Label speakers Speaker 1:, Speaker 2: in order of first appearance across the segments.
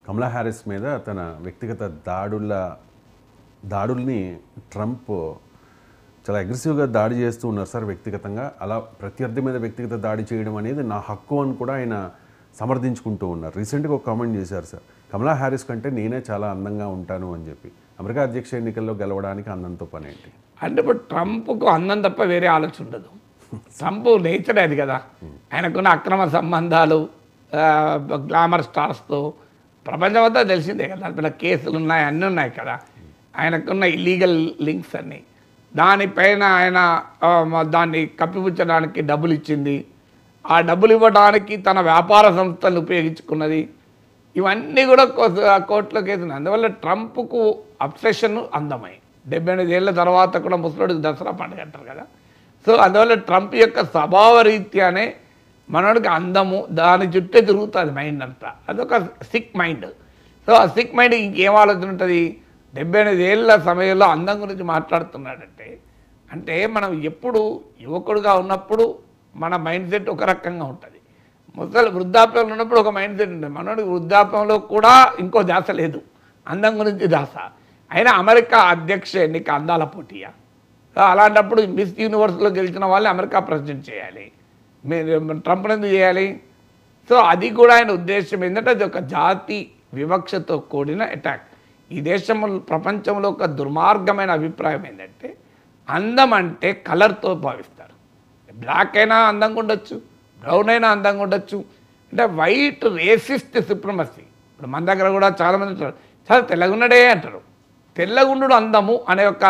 Speaker 1: కమలా Harris మీద తన వ్యక్తిగత దాడుల్ని ట్రంప్ చాలా అగ్రెసివ్గా దాడి చేస్తూ ఉన్నారు సార్. వ్యక్తిగతంగా అలా ప్రత్యర్థి మీద వ్యక్తిగత దాడి చేయడం అనేది నా హక్కు అని కూడా ఆయన సమర్థించుకుంటూ ఉన్నారు. రీసెంట్గా ఒక కామెంట్ చేశారు సార్, కమలా హ్యారిస్ కంటే నేనే చాలా అందంగా ఉంటాను అని చెప్పి. అమెరికా అధ్యక్ష ఎన్నికల్లో గెలవడానికి అందంతో పని ఏంటి
Speaker 2: అంటే ఇప్పుడు ట్రంప్కు అందం తప్ప వేరే ఆలోచన ఉండదు. ట్రంప్ నేచర్ అది కదా, ఆయనకున్న అక్రమ సంబంధాలు గ్లామర్ స్టార్స్తో ప్రపంచం అంతా తెలిసిందే కదా, దానిపైన కేసులు ఉన్నాయి, అన్నీ ఉన్నాయి కదా, ఆయనకున్న ఇల్లీగల్ లింక్స్ అన్నీ. దానిపైన ఆయన దాన్ని కప్పిపుచ్చడానికి డబ్బులు ఇచ్చింది, ఆ డబ్బులు ఇవ్వడానికి తన వ్యాపార సంస్థలను ఉపయోగించుకున్నది, ఇవన్నీ కూడా కోర్టులో కేసులు. అందువల్ల ట్రంప్కు అబ్సెషన్ అందమై 78 ఏళ్ళ తర్వాత కూడా ముసలోడికి దసరా పండుగ అంటారు కదా. సో అందువల్ల ట్రంప్ యొక్క స్వభావ రీత్యానే మనోడికి అందము దాని చుట్టే తిరుగుతుంది మైండ్ అంతా. అదొక సిక్ మైండ్. సో ఆ సిక్ మైండ్ ఇంకేం ఆలోచన ఉంటుంది? 78 ఏళ్ళ సమయంలో అందం గురించి మాట్లాడుతున్నాడంటే అంటే మనం ఎప్పుడు యువకుడుగా ఉన్నప్పుడు మన మైండ్ సెట్ ఒక రకంగా ఉంటుంది, వృద్ధాప్యంలో ఉన్నప్పుడు ఒక మైండ్ సెట్ ఉంటుంది. మనోడికి వృద్ధాప్యంలో కూడా ఇంకో ధ్యాస లేదు, అందం గురించి ధ్యాస. అయినా అమెరికా అధ్యక్ష ఎన్నిక అందాల పోటీయా? అలాంటప్పుడు మిస్ యూనివర్స్లో గెలిచిన వాళ్ళని అమెరికా ప్రెసిడెంట్ చేయాలి, ట్రంప్ని ఎందుకు చేయాలి? సో అది కూడా ఆయన ఉద్దేశం ఏంటంటే అది ఒక జాతి వివక్షతో కూడిన అటాక్. ఈ దేశంలో ప్రపంచంలో ఒక దుర్మార్గమైన అభిప్రాయం ఏంటంటే అందం అంటే కలర్తో భావిస్తారు. బ్లాక్ అయినా అందంగా ఉండొచ్చు, బ్రౌన్ అయినా అందంగా ఉండొచ్చు. అంటే వైట్ రేసిస్ట్ సుప్రమసీ. ఇప్పుడు మన దగ్గర కూడా చాలామంది అంటారు చాలా తెల్లగున్నడే అంటారు. తెల్లగుండు అందము అనే ఒక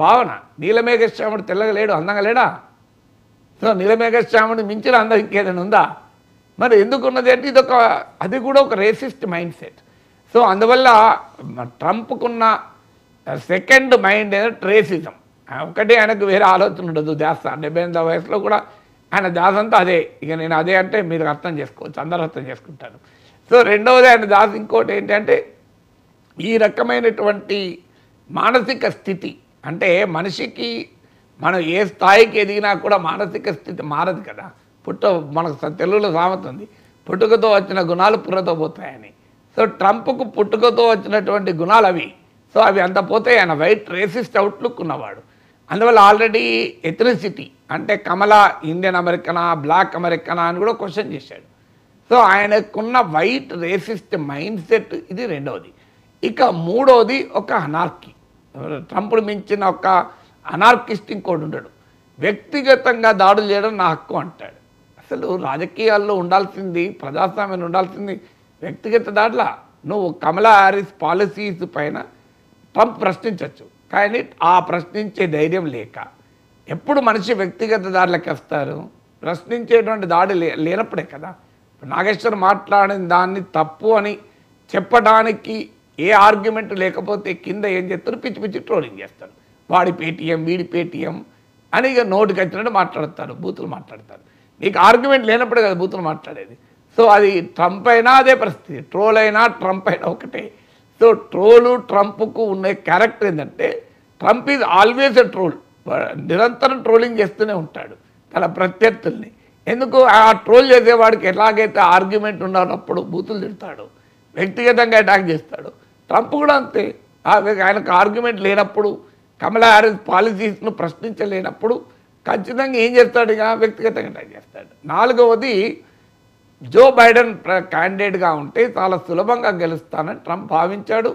Speaker 2: భావన. నీలమేఘశ్యాముడు తెల్లగా లేడు, అందంగా లేడా? సో నీలమేఘశ్యాముడు మించిన అందం ఇంకేదైనా ఉందా? మరి ఎందుకున్నది అంటే ఇదొక అది కూడా ఒక రేసిస్ట్ మైండ్ సెట్. సో అందువల్ల ట్రంప్కున్న సెకండ్ మైండ్ ఏంటంటే రేసిజం. ఒకటి ఆయనకు వేరే ఆలోచన ఉండదు, ధ్యాస. 78 వయసులో కూడా ఆయన ధ్యాస అంతా అదే. ఇక నేను అదే అంటే మీరు అర్థం చేసుకోవచ్చు, అందరూ అర్థం చేసుకుంటారు. సో రెండవది ఆయన ధ్యాస ఇంకోటి ఏంటంటే ఈ రకమైనటువంటి మానసిక స్థితి. అంటే మనిషికి మనం ఏ స్థాయికి ఎదిగినా కూడా మానసిక స్థితి మారదు కదా. మనకు తెలుగులో సామెత ఉంది, పుట్టుకతో వచ్చిన గుణాలు పుర్రతో పోతాయని. సో ట్రంప్కు పుట్టుకతో వచ్చినటువంటి గుణాలు అవి. సో అవి అంత పోతే ఆయన వైట్ రేసిస్ట్ అవుట్లుక్ ఉన్నవాడు. అందువల్ల ఆల్రెడీ ఎథ్నిసిటీ అంటే కమలా ఇండియన్ అమెరికనా బ్లాక్ అమెరికనా అని కూడా క్వశ్చన్ చేశాడు. సో ఆయనకున్న వైట్ రేసిస్ట్ మైండ్ సెట్ ఇది రెండవది. ఇక మూడవది ఒక అనార్కీ. ట్రంప్ను మించిన ఒక అనార్కిస్ట్ ఇంకోటి ఉండడు. వ్యక్తిగతంగా దాడులు చేయడం నా హక్కు అంటాడు. అసలు రాజకీయాల్లో ఉండాల్సింది, ప్రజాస్వామ్యంలో ఉండాల్సింది వ్యక్తిగత దాడులా. నువ్వు కమలా హ్యారిస్ పాలసీస్ పైన ట్రంప్ ప్రశ్నించవచ్చు, కానీ ఆ ప్రశ్నించే ధైర్యం లేక ఎప్పుడు మనిషి వ్యక్తిగత దాడులకు వస్తారు? ప్రశ్నించేటువంటి దాడి లేనప్పుడే కదా. నాగేశ్వర్ మాట్లాడిన దాన్ని తప్పు అని చెప్పడానికి ఏ ఆర్గ్యుమెంట్ లేకపోతే కింద ఏం చేస్తారు? పిచ్చి పిచ్చి ట్రోలింగ్ చేస్తారు. వాడి పేటీఎం వీడి పేటీఎం అని ఇక నోటికి వచ్చినట్టు మాట్లాడతారు, బూతులు మాట్లాడతారు. నీకు ఆర్గ్యుమెంట్ లేనప్పుడే కదా బూతులు మాట్లాడేది. సో అది ట్రంప్ అయినా అదే పరిస్థితి, ట్రోల్ అయినా ట్రంప్ అయినా ఒకటే. సో ట్రోలు ట్రంప్కు ఉన్న క్యారెక్టర్ ఏంటంటే Trump is always a troll. నిరంతరం ట్రోలింగ్ చేస్తూనే ఉంటాడు తన ప్రత్యర్థుల్ని. ఎందుకు? ఆ ట్రోల్ చేసేవాడికి ఎలాగైతే ఆర్గ్యుమెంట్ ఉన్నప్పుడు బూతులు తిడతాడు, వ్యక్తిగతంగా అటాక్ చేస్తాడు. ట్రంప్ కూడా అంతే. ఆయనకు ఆర్గ్యుమెంట్ లేనప్పుడు, కమలా హ్యారిస్ పాలసీస్ను ప్రశ్నించలేనప్పుడు ఖచ్చితంగా ఏం చేస్తాడు? ఇక వ్యక్తిగతంగా అటాక్ చేస్తాడు. నాలుగవది జో బైడెన్ క్యాండిడేట్గా ఉంటే చాలా సులభంగా గెలుస్తానని ట్రంప్ భావించాడు.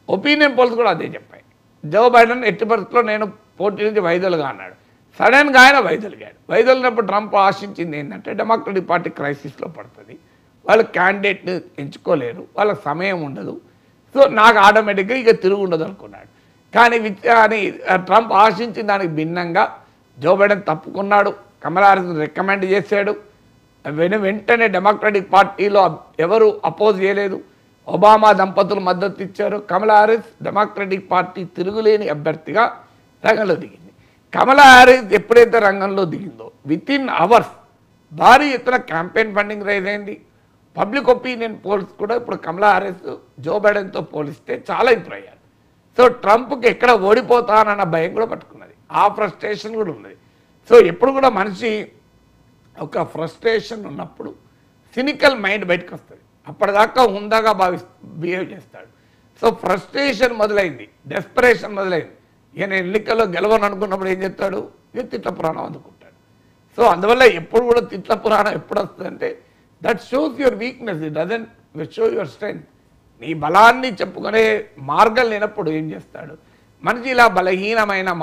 Speaker 2: ఒపీనియన్ పోల్స్ కూడా అదే చెప్పాయి. జో బైడెన్ ఎట్టి పరిస్థితుల్లో నేను పోటీ నుంచి వైదొలుగా అన్నాడు. సడన్గా ఆయన వైదొలిగాడు. వైదొలిగినప్పుడు ట్రంప్ ఆశించింది ఏంటంటే డెమోక్రటిక్ పార్టీ క్రైసిస్లో పడుతుంది, వాళ్ళు క్యాండిడేట్ని ఎంచుకోలేరు, వాళ్ళకి సమయం ఉండదు, సో నాకు ఆటోమేటిక్గా ఇక తిరుగు ఉండదు అనుకున్నాడు. కానీ ట్రంప్ ఆశించిన దానికి భిన్నంగా జో బైడెన్ తప్పుకున్నాడు. కమలా హ్యారిస్ని రికమెండ్ చేశాడు. వెంటనే డెమోక్రటిక్ పార్టీలో ఎవరు అపోజ్ చేయలేదు. ఒబామా దంపతులు మద్దతు ఇచ్చారు. కమలా హ్యారిస్ డెమోక్రటిక్ పార్టీ తిరుగులేని అభ్యర్థిగా రంగంలో దిగింది. కమలా హ్యారిస్ ఎప్పుడైతే రంగంలో దిగిందో వితిన్ అవర్స్ భారీ ఎత్తున క్యాంపెయిన్ ఫండింగ్ రైజ్ అయింది. పబ్లిక్ ఒపీనియన్ పోల్స్ కూడా ఇప్పుడు కమలా హ్యారిస్ జో బైడెన్తో పోలిస్తే చాలా ఇంప్రూవ్ అయ్యారు. సో ట్రంప్కి ఎక్కడ ఓడిపోతానన్న భయం కూడా పట్టుకున్నది, ఆ ఫ్రస్ట్రేషన్ కూడా ఉన్నది. సో ఎప్పుడు కూడా మనిషి ఒక ఫ్రస్ట్రేషన్ ఉన్నప్పుడు సినికల్ మైండ్ బయటకు వస్తుంది. అప్పటిదాకా హుందాగా బిహేవ్ చేస్తాడు. సో ఫ్రస్ట్రేషన్ మొదలైంది, డెస్పరేషన్ మొదలైంది. ఈయన ఎన్నికల్లో గెలవని అనుకున్నప్పుడు ఏం చేస్తాడు, ఇక తిట్ల పురాణం అందుకుంటాడు. సో అందువల్ల ఎప్పుడు కూడా తిట్ల పురాణం ఎప్పుడు వస్తుందంటే that shows your weakness, it doesn't show your strength. నీ బలాన్ని చెప్పుకునే మార్గం లేనప్పుడు ఏం చేస్తాడు మనిషి ఇలా బలహీనమైన